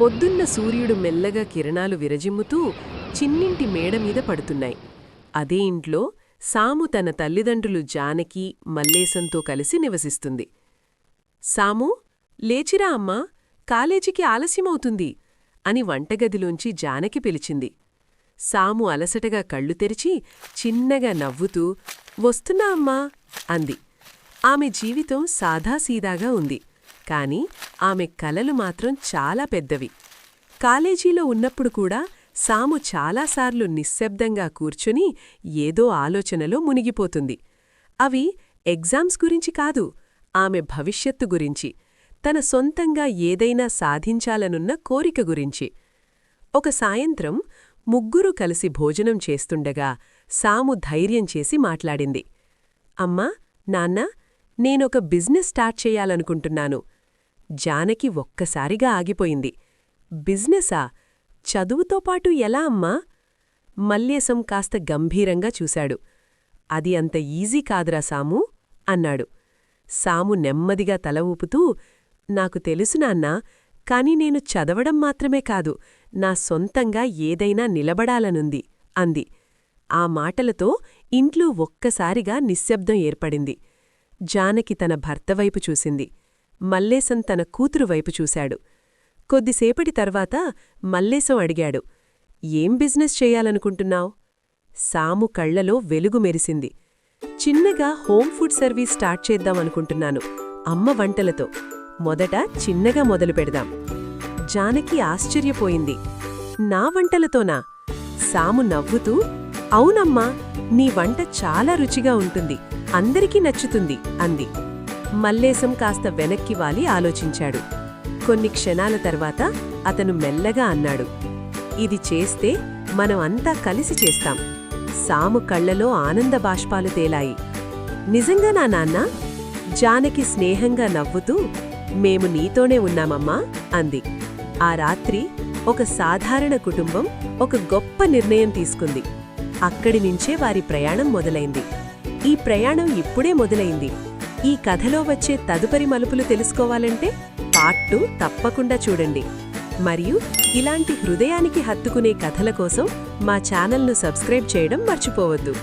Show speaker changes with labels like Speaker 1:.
Speaker 1: పొద్దున్న సూర్యుడు మెల్లగా కిరణాలు విరజిమ్ముతూ చిన్నింటి మేడమీద పడుతున్నాయి. అదే ఇంట్లో సాము తన తల్లిదండ్రులు జానకి, మల్లేశంతో కలిసి నివసిస్తుంది. సామూ, లేచిరా అమ్మా, కాలేజీకి ఆలస్యమవుతుంది అని వంటగదిలోంచి జానకి పిలిచింది. సాము అలసటగా కళ్ళు తెరిచి చిన్నగా నవ్వుతూ వస్తున్నా అమ్మా అంది. ఆమె జీవితం సాదాసీదాగా ఉంది, కాని ఆమె కలలు మాత్రం చాలా పెద్దవి. కాలేజీలో ఉన్నప్పుడు కూడా సాము చాలాసార్లు నిశ్శబ్దంగా కూర్చుని ఏదో ఆలోచనలో మునిగిపోతుంది. అవి ఎగ్జామ్స్ గురించి కాదు, ఆమె భవిష్యత్తు గురించి, తన సొంతంగా ఏదైనా సాధించాలనున్న కోరిక గురించి. ఒక సాయంత్రం ముగ్గురు కలిసి భోజనం చేస్తుండగా సాము ధైర్యం చేసి మాట్లాడింది. అమ్మా, నాన్నా, నేనొక బిజినెస్ స్టార్ట్ చేయాలనుకుంటున్నాను. జానకి ఒక్కసారిగా ఆగిపోయింది. బిజినెసా? చదువుతో పాటు ఎలా అమ్మా? మల్లేశం కాస్త గంభీరంగా చూశాడు. అది అంత ఈజీ కాదురా సామూ అన్నాడు. సాము నెమ్మదిగా తల ఊపుతూ, నాకు తెలుసు నాన్నా, కాని నేను చదవడం మాత్రమే కాదు, నా సొంతంగా ఏదైనా నిలబడాలనుంది అంది. ఆ మాటలతో ఇంట్లో ఒక్కసారిగా నిశ్శబ్దం ఏర్పడింది. జానకి తన భర్తవైపు చూసింది. మల్లేశం తన కూతురువైపు చూశాడు. కొద్దిసేపటి తర్వాత మల్లేశం అడిగాడు, ఏం బిజినెస్ చెయ్యాలనుకుంటున్నావ్? సాము కళ్లలో వెలుగు మెరిసింది. చిన్నగా హోమ్ ఫుడ్ సర్వీస్ స్టార్ట్ చేద్దామనుకుంటున్నాను, అమ్మ వంటలతో. మొదట చిన్నగా మొదలు పెడదాం. జానకి ఆశ్చర్యపోయింది. నా వంటలతోనా? సాము నవ్వుతూ, అవునమ్మా, నీ వంట చాలా రుచిగా ఉంటుంది, అందరికీ నచ్చుతుంది అంది. మల్లేశం కాస్త వెనక్కి వాలి ఆలోచించాడు. కొన్ని క్షణాల తర్వాత అతను మెల్లగా అన్నాడు, ఇది చేస్తే మనం అంతా కలిసి చేస్తాం. సాము కళ్లలో ఆనంద బాష్పాలు తేలాయి. నిజంగా నా నాన్నా? జానకి స్నేహంగా నవ్వుతూ, మేము నీతోనే ఉన్నామమ్మా అంది. ఆ రాత్రి ఒక సాధారణ కుటుంబం ఒక గొప్ప నిర్ణయం తీసుకుంది. అక్కడినుంచే వారి ప్రయాణం మొదలైంది. ఈ ప్రయాణం ఇప్పుడే మొదలైంది. ఈ కథలో వచ్చే తదుపరి మలుపులు తెలుసుకోవాలంటే పార్ట్ 2 తప్పకుండా చూడండి. మరియు ఇలాంటి హృదయానికి హత్తుకునే కథల కోసం మా ఛానల్ను సబ్స్క్రైబ్ చేయడం మర్చిపోవద్దు.